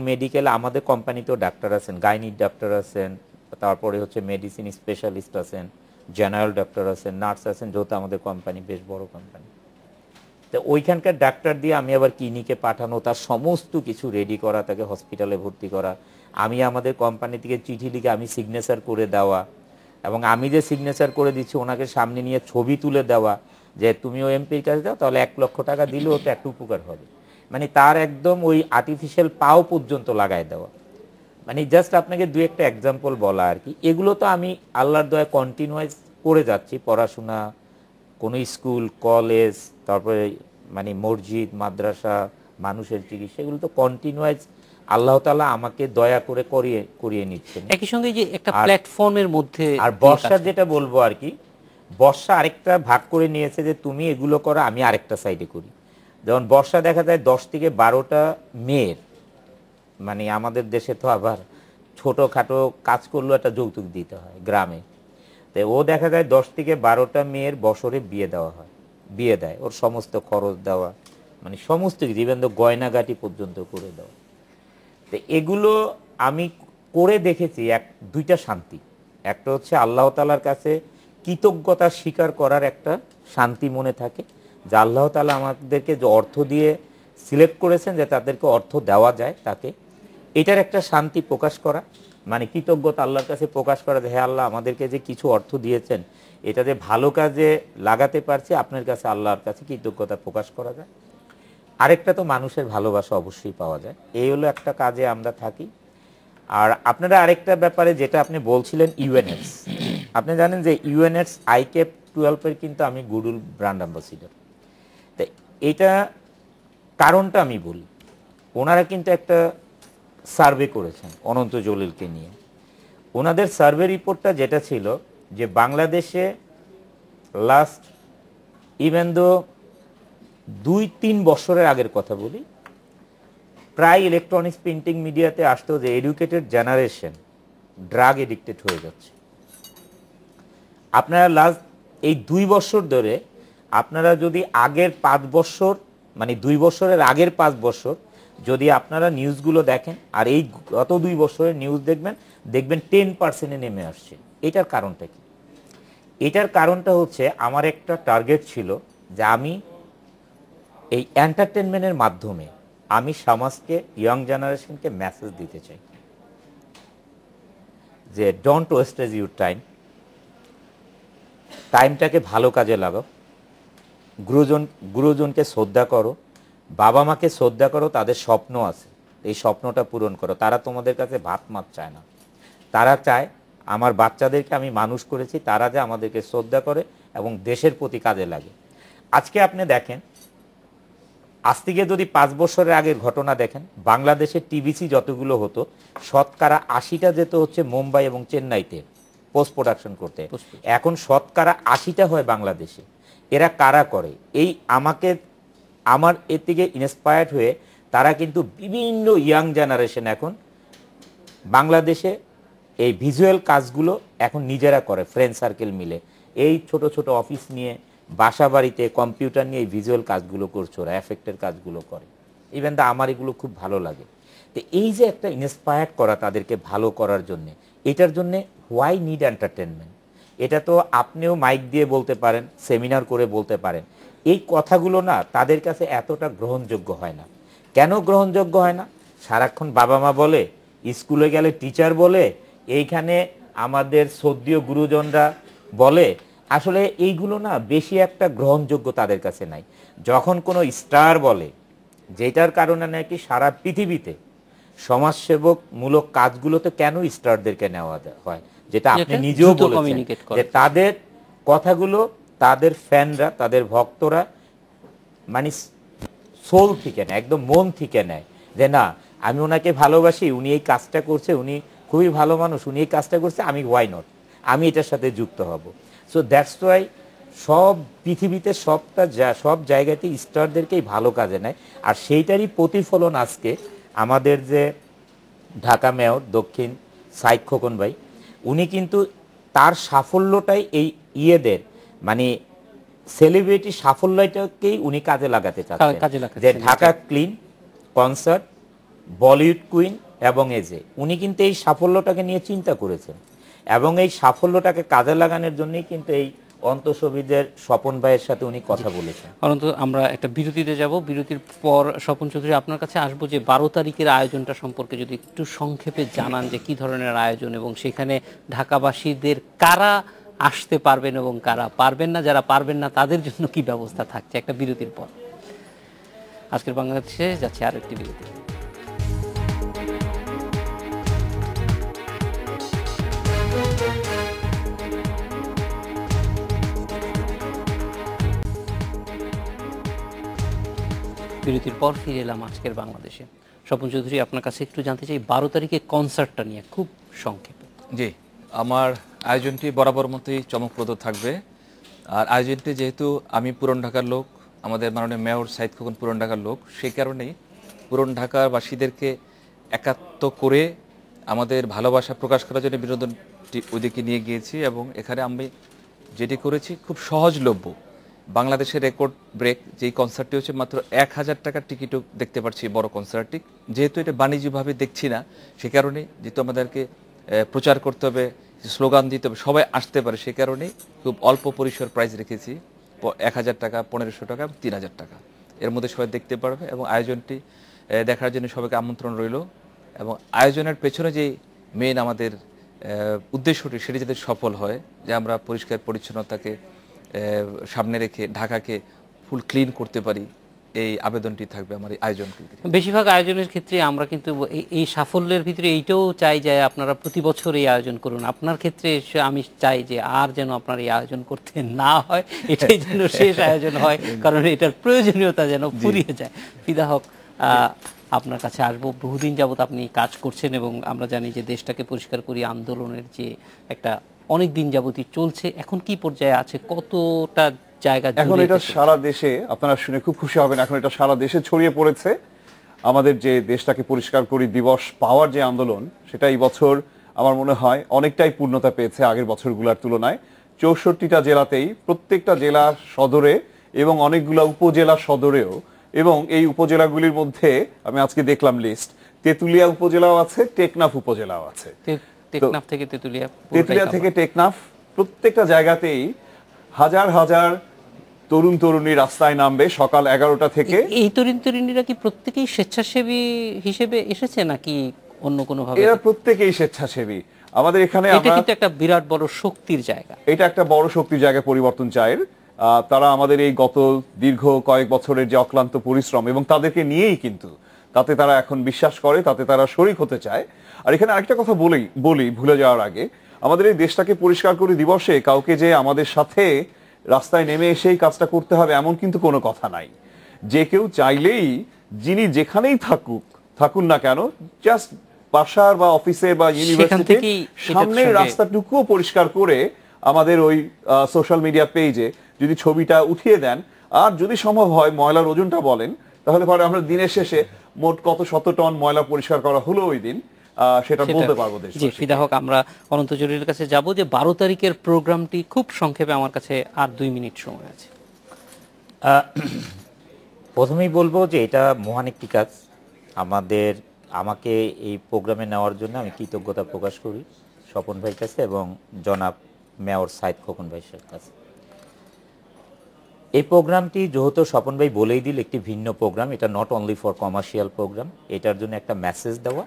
মেডিকেল, আমাদের কোম্পানিতেও ডাক্তার আছেন, গাইনিক ডাক্তার আছেন, তারপরে হচ্ছে মেডিসিন স্পেশালিস্ট আছেন, জেনারেল ডাক্তার আছেন, নার্স আছেন, যেহেতু আমাদের কোম্পানি বেশ বড় কোম্পানি। তো ওইখানকার ডাক্তার দিয়ে আমি আবার ক্লিনিকে পাঠানো, তার সমস্ত কিছু রেডি করা, তাকে হসপিটালে ভর্তি করা, আমি আমাদের কোম্পানি থেকে চিঠি লিখে আমি সিগনেচার করে দেওয়া, এবং আমি যে সিগনেচার করে দিচ্ছি ওনাকে সামনে নিয়ে ছবি তুলে দেওয়া যে তুমিও এমপির কাছে যাও, তাহলে 1 লক্ষ টাকা দিলেও তো একটা উপকার হবে। মানে তার একদম ওই আর্টিফিশিয়াল পাও পর্যন্ত লাগাই দেওয়া। মানে জাস্ট আপনাকে 2-1টা এক্সাম্পল বলা আর কি। এগুলো তো আমি আল্লাহর দয়ায় কন্টিনিউয়াস করে যাচ্ছি, পড়াশোনা, কোনো স্কুল কলেজ, তারপরে মানে মসজিদ মাদ্রাসা, মানুষের চিকিৎসা, এগুলো তো কন্টিনিউয়াস আল্লাহ তাআলা আমাকে দয়া করে করিয়ে নিচ্ছেন। একই সঙ্গে যে একটা প্ল্যাটফর্মের মধ্যে। আর বর্ষা যেটা বলবো আর কি, বর্ষা আরেকটা ভাগ করে নিয়েছে যে তুমি এগুলো করো, আমি আরেকটা সাইডে করি। যেমন বর্ষা দেখা যায় 10 থেকে 12টা মেয়ের, মানে আমাদের দেশে তো আবার ছোটখাটো কাজ করলেও একটা যৌতুক দিতে হয় গ্রামে, তাই ও দেখা যায় 10 থেকে 12টা মেয়ের বছরে বিয়ে দেয়, ওর সমস্ত খরচ দেওয়া, মানে সমস্ত কিছু, ইভেন তো গয়নাগাটি পর্যন্ত করে দেওয়া। তো এগুলো আমি করে দেখেছি 2টা শান্তি। একটা হচ্ছে আল্লাহ তাআলার কাছে কৃতজ্ঞতা স্বীকার করার একটা শান্তি মনে থাকে, যে আল্লাহ তাআলা আমাদেরকে যে অর্থ দিয়ে সিলেক্ট করেছেন যে তাদেরকে অর্থ দেওয়া যায় তাকে, এটার একটা শান্তি প্রকাশ করা, মানে কৃতজ্ঞতা আল্লাহর কাছে প্রকাশ করা যে হে আল্লাহ আমাদেরকে যে কিছু অর্থ দিয়েছেন এটা যে ভালো কাজে লাগাতে পারছি, আপনার কাছে আল্লাহর কাছে কৃতজ্ঞতা প্রকাশ করা যায়। আরেকটা তো মানুষের ভালোবাসা অবশ্যই পাওয়া যায়, এই হলো একটা কাজে আমরা থাকি। আর আপনারা আরেকটা ব্যাপারে যেটা আপনি বলছিলেন ইউএনএডস, আপনি জানেন যে ইউএনএডস আইকেপ 12-এর কিন্তু আমি গুডউইল ব্র্যান্ড অ্যাম্বাসিডর। তো এটা কারণটা আমি বলি, ওনারা কিন্তু একটা সার্ভে করেছেন অনন্ত জলিলকে নিয়ে। ওনাদের সার্ভে রিপোর্টটা যেটা ছিল যে বাংলাদেশে লাস্ট ইভেন দো 2-3 বছরের আগের কথা বলি, প্রায় ইলেকট্রনিক্স প্রিন্টিং মিডিয়াতে আসতো যে এডুকেটেড জেনারেশন ড্রাগ এডিক্টেড হয়ে যাচ্ছে। আপনারা লাস্ট এই 2 বছর ধরে আপনারা যদি আগের 5 বছর মানে 2 বছরের আগের 5 বছর যদি আপনারা নিউজগুলো দেখেন আর এই গত 2 বছরের নিউজ দেখবেন 10% নেমে আসছে। এটার কারণটা কি? এটার কারণটা হচ্ছে আমার একটা টার্গেট ছিল যে আমি এই এন্টারটেনমেন্টের মাধ্যমে আমি সমাজকে, ইয়াং জেনারেশনকে মেসেজ দিতে চাই যে ডোন্ট ওয়েস্ট ইউর টাইমটাকে ভালো কাজে লাগাও, গুরুজনকে শ্রদ্ধা করো, বাবা মাকে শ্রদ্ধা করো, তাদের স্বপ্ন আছে, এই স্বপ্নটা পূরণ করো। তারা তোমাদের কাছে ভাত মাছ চায় না, তারা চায় আমার বাচ্চাদেরকে আমি মানুষ করেছি, তারা যে আমাদেরকে শ্রদ্ধা করে এবং দেশের প্রতি কাজে লাগে। আজকে আপনি দেখেন, আজ থেকে যদি 5 বছরের আগের ঘটনা দেখেন, বাংলাদেশের টিভিসি যতগুলো হতো শতকরা 80টা যেত হচ্ছে মুম্বাই এবং চেন্নাইতে পোস্ট প্রোডাকশন করতে, এখন শতকরা 80টা হয় বাংলাদেশে। এরা কারা করে? এই আমার এর থেকে ইন্সপায়ার্ড হয়ে তারা কিন্তু বিভিন্ন ইয়াং জেনারেশন এখন বাংলাদেশে এই ভিজুয়াল কাজগুলো এখন নিজেরা করে, ফ্রেন্ড সার্কেল মিলে এই ছোট ছোট অফিস নিয়ে, বাসা বাড়িতে কম্পিউটার নিয়ে এই ভিজুয়াল কাজগুলো করছে, ওরা এফেক্টের কাজগুলো করে। ইভেন দা আমার এগুলো খুব ভালো লাগে। তো এই যে একটা ইন্সপায়ার্ড করা তাদেরকে ভালো করার জন্যে, এটার জন্যে হোয়াই নিড এন্টারটেনমেন্ট, এটা তো আপনিও মাইক দিয়ে বলতে পারেন, সেমিনার করে বলতে পারেন, এই কথাগুলো না তাদের কাছে এতটা গ্রহণযোগ্য হয় না। কেন গ্রহণযোগ্য হয় না? সারাক্ষণ বাবা মা বলে, স্কুলে গেলে টিচার বলে, এইখানে আমাদের শ্রদ্ধেয় গুরুজনরা বলে, আসলে এইগুলো না বেশি একটা গ্রহণযোগ্য তাদের কাছে নাই। যখন কোনো স্টার বলে, যেটার কারণে নাকি সারা পৃথিবীতে সমাজসেবকমূলক কাজগুলোতে কেন স্টারদেরকে নেওয়া হয়, যেটা আপনি নিজেও বলেছেন যে তাদের কথাগুলো তাদের ফ্যানরা, তাদের ভক্তরা মানে সোল থেকে নেয়, একদম মন থেকে নেয়, যে না আমি ওনাকে ভালোবাসি, উনি এই কাজটা করছে, উনি খুবই ভালো মানুষ, উনি এই কাজটা করছে, আমি ওয়াই নট, আমি এটার সাথে যুক্ত হব। সো দ্যাটস ওয়াই সব পৃথিবীতে সব জায়গাতেই স্টারদেরকেই ভালো কাজে নেয়। আর সেইটারই প্রতিফলন আজকে আমাদের যে ঢাকা মেয়র দক্ষিণ সাইদ খোকন ভাই, উনি কিন্তু তার সাফল্যটাই এই ইয়েদের মানে সেলিব্রিটি সাফল্যটাকেই উনি কাজে লাগাতে চাচ্ছেন, যে Dhaka clean concert, Bollywood queen এবং এজে উনি কিন্তু এই সাফল্যটাকে নিয়ে চিন্তা করেছেন এবং এই সাফল্যটাকে কাজে লাগানোর জন্যই কিন্তু এই অন্তঃসবিদের স্বপন ভাইয়ের সাথে উনি কথা বলেছেন। পরন্তু আমরা একটা বিরতিতে যাব, বিরতির পর স্বপন চৌধুরী আপনার কাছে আসবো যে 12 তারিখের আয়োজনটা সম্পর্কে যদি একটু সংক্ষেপে জানান, যে কি ধরনের আয়োজন এবং সেখানে ঢাকাবাসীদের কারা আসতে পারবেন এবং কারা পারবেন না, যারা পারবেন না তাদের জন্য কি ব্যবস্থা থাকছে। একটা বিরতির পর আজকের বাংলাদেশে যাচ্ছে আর একটি বিরতি। বিরতির পর ফিরে এলাম আজকের বাংলাদেশে। স্বপন চৌধুরী আপনার কাছে একটু জানতে চাই 12 তারিখে কনসার্টটা নিয়ে খুব সংক্ষেপে। জি, আমার আয়োজনটি বরাবর মতোই চমকপ্রদ থাকবে। আর আয়োজনটি যেহেতু আমি পুরান ঢাকার লোক, আমাদের মাননীয় মেয়র সাইদ খোকন পুরান ঢাকার লোক, সেই কারণেই পুরান ঢাকাবাসীদেরকে একাত্ম করে আমাদের ভালোবাসা প্রকাশ করার জন্য বিনোদনটি ওইদিকে নিয়ে গিয়েছি। এবং এখানে আমি যেটি করেছি খুব সহজলভ্য, বাংলাদেশের রেকর্ড ব্রেক যেই কনসার্টটি হচ্ছে মাত্র 1000 টাকার টিকিটও দেখতে পাচ্ছি বড় কনসার্টটি। যেহেতু এটা বাণিজ্যিকভাবে দেখছি না, সে কারণে যেহেতু আমাদেরকে প্রচার করতে হবে, স্লোগান দিতে হবে, সবাই আসতে পারে, সে কারণে খুব অল্প পরিসর প্রাইস রেখেছি, 1000 টাকা, 1500 টাকা, 3000 টাকা, এর মধ্যে সবাই দেখতে পারবে। এবং আয়োজনটি দেখার জন্য সবাইকে আমন্ত্রণ রইল। এবং আয়োজনের পেছনে যে মেন আমাদের উদ্দেশ্যটি, সেটি যাতে সফল হয়, যে আমরা পরিষ্কার পরিচ্ছন্নতাকে সামনে রেখে ঢাকাকে ফুল ক্লিন করতে পারি, এই আবেদনটি থাকবে আমার এই আয়োজন। বেশিরভাগ আয়োজনের ক্ষেত্রে আমরা কিন্তু এই সাফল্যের ভিতরে এইটাও চাই যে আপনারা প্রতি বছর এই আয়োজন করুন। আপনার ক্ষেত্রে আমি চাই যে আর যেন আপনার এই আয়োজন করতে না হয়, এটাই যেন শেষ আয়োজন হয়, কারণ এটার প্রয়োজনীয়তা যেন ফুরিয়ে যায়। ফিদা হক, আপনার কাছে আসবো। বহুদিন যাবত আপনি কাজ করছেন এবং আমরা জানি যে দেশটাকে পরিষ্কার করি আন্দোলনের যে একটা অনেক দিন যাবতই চলছে, এখন কি পর্যায়ে আছে, কতটা জায়গা? এখন এটা সারা দেশে, আপনারা শুনে খুব খুশি হবেন, এখন এটা সারা দেশে ছড়িয়ে পড়েছে। আমাদের যে দেশটাকে পরিষ্কার করি দিবস পাওয়ার যে আন্দোলন, সেটা এই বছর আমার মনে হয় অনেকটাই পূর্ণতা পেয়েছে আগের বছরগুলোর তুলনায়। 64টা জেলাতেই, প্রত্যেকটা জেলা সদরে এবং অনেকগুলো উপজেলা সদরেও, এবং এই উপজেলাগুলির মধ্যে আমি আজকে দেখলাম লিস্ট, তেঁতুলিয়া উপজেলাও আছে, টেকনাফ উপজেলাও আছে। টেকনাফ থেকে তেঁতুলিয়া, তেঁতুলিয়া থেকে টেকনাফ, প্রত্যেকটা জায়গাতেই হাজার হাজার তরুণ তরুণী রাস্তায় নামবে সকাল 11টা থেকে। এই তরুণ তরুণীরা কি প্রত্যেকেই স্বেচ্ছাসেবী হিসেবে এসেছে নাকি অন্য কোনো ভাবে? এরা প্রত্যেকেই স্বেচ্ছাসেবী। আমাদের এখানে এটা কিন্তু একটা বিরাট বড় শক্তির জায়গা। এটা একটা বড় শক্তির জায়গা পরিবর্তন চায়ের। তারা আমাদের এই গত দীর্ঘ কয়েক বছরের যে অক্লান্ত পরিশ্রম এবং তাদেরকে নিয়েই কিন্তু তাতে তারা এখন বিশ্বাস করে, তাতে তারা শরিক হতে চায়। আর এখানে আরেকটা কথা বলি ভুলে যাওয়ার আগে, আমাদের এই দেশটাকে পরিষ্কার করে দিবসে কাউকে যে আমাদের সাথে রাস্তায় নেমে এসেই কাজটা করতে হবে এমন কিন্তু কোনো কথা নাই। যে কেউ চাইলেই, যিনি যেখানেই থাকুন না কেন, জাস্ট বাসার বা অফিসে বা ইউনিভার্সিটির সামনের রাস্তাটুকুও পরিষ্কার করে আমাদের ওই সোশ্যাল মিডিয়া পেজে যদি ছবিটা উঠিয়ে দেন, আর যদি সম্ভব হয় ময়লার ওজনটা বলেন, তাহলে পরে আমরা দিনের শেষে মোট কত শত টন ময়লা পরিষ্কার করা হলো ওই দিন, সেটা বলতে পারবো। জি, ফিদা হক, আমরা অনন্ত জলিলের কাছে যাব যে 12 তারিখের প্রোগ্রামটি খুব সংক্ষেপে, আমার কাছে আর 2 মিনিট সময় আছে। প্রথমেই বলবো যে এটা মহান একটি কাজ। আমাকে এই প্রোগ্রামে নেওয়ার জন্য আমি কৃতজ্ঞতা প্রকাশ করি স্বপন ভাইয়ের কাছে এবং জনাব মেয়র সাইদ খোকন ভাইয়ের কাছে। এই প্রোগ্রামটি যেহেতু স্বপন ভাই বলেই দিল একটি ভিন্ন প্রোগ্রাম, এটা not only for commercial programme, এটার জন্য একটা মেসেজ দেওয়া।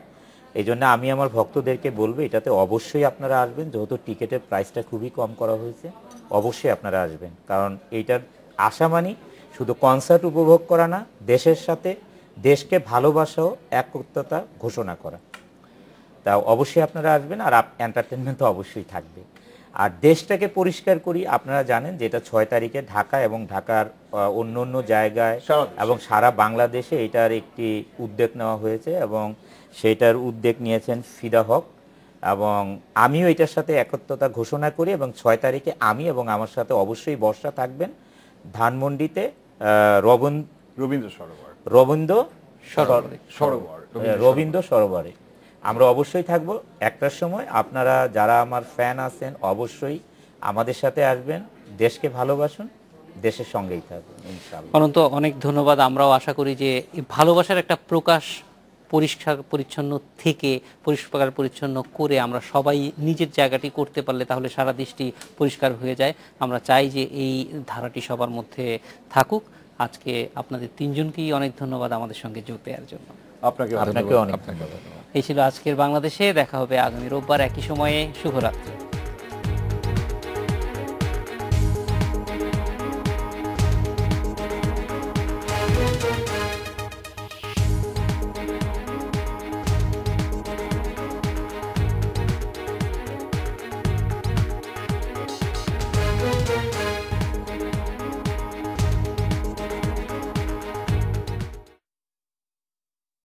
এই জন্য আমি আমার ভক্তদেরকে বলবো এটাতে অবশ্যই আপনারা আসবেন। যেহেতু টিকিটের প্রাইসটা খুবই কম করা হয়েছে, অবশ্যই আপনারা আসবেন। কারণ এইটার আশা মানি শুধু কনসার্ট উপভোগ করা না, দেশের সাথে দেশকে ভালোবাসা ও একত্রতা ঘোষণা করা। তা অবশ্যই আপনারা আসবেন, আর এন্টারটেনমেন্ট তো অবশ্যই থাকবে। আর দেশটাকে পরিষ্কার করি, আপনারা জানেন যে এটা 6 তারিখে ঢাকা এবং ঢাকার অন্য অন্য জায়গায় এবং সারা বাংলাদেশে এটার একটি উদ্যোগ নেওয়া হয়েছে এবং সেটার উদ্যোগ নিয়েছেন ফিদা হক, এবং আমিও এটার সাথে একত্রতা ঘোষণা করি। এবং 6 তারিখে আমি এবং আমার সাথে অবশ্যই বর্ষা থাকবেন ধানমন্ডিতে রবীন্দ্র সরোবরে। আমরা অবশ্যই থাকবো 1টার সময়। আপনারা যারা আমার ফ্যান আছেন অবশ্যই আমাদের সাথে আসবেন, দেশকে ভালোবাসুন, দেশের সঙ্গেই থাকবেন ইনশাআল্লাহ। অনন্ত অনেক ধন্যবাদ। আমরাও আশা করি যে এই ভালোবাসার একটা প্রকাশ পরিষ্কার পরিচ্ছন্ন থেকে পরিষ্কার পরিচ্ছন্ন করে আমরা সবাই নিজের জায়গাটি করতে পারলে তাহলে সারা দেশটি পরিষ্কার হয়ে যায়। আমরা চাই যে এই ধারাটি সবার মধ্যে থাকুক। আজকে আপনাদের 3 জনকেই অনেক ধন্যবাদ আমাদের সঙ্গে যোগ দেওয়ার জন্য। আপনাকে অনেক ধন্যবাদ। এই ছিল আজকের বাংলাদেশে। দেখা হবে আগামী রোববার একই সময়ে। শুভরাত্রি।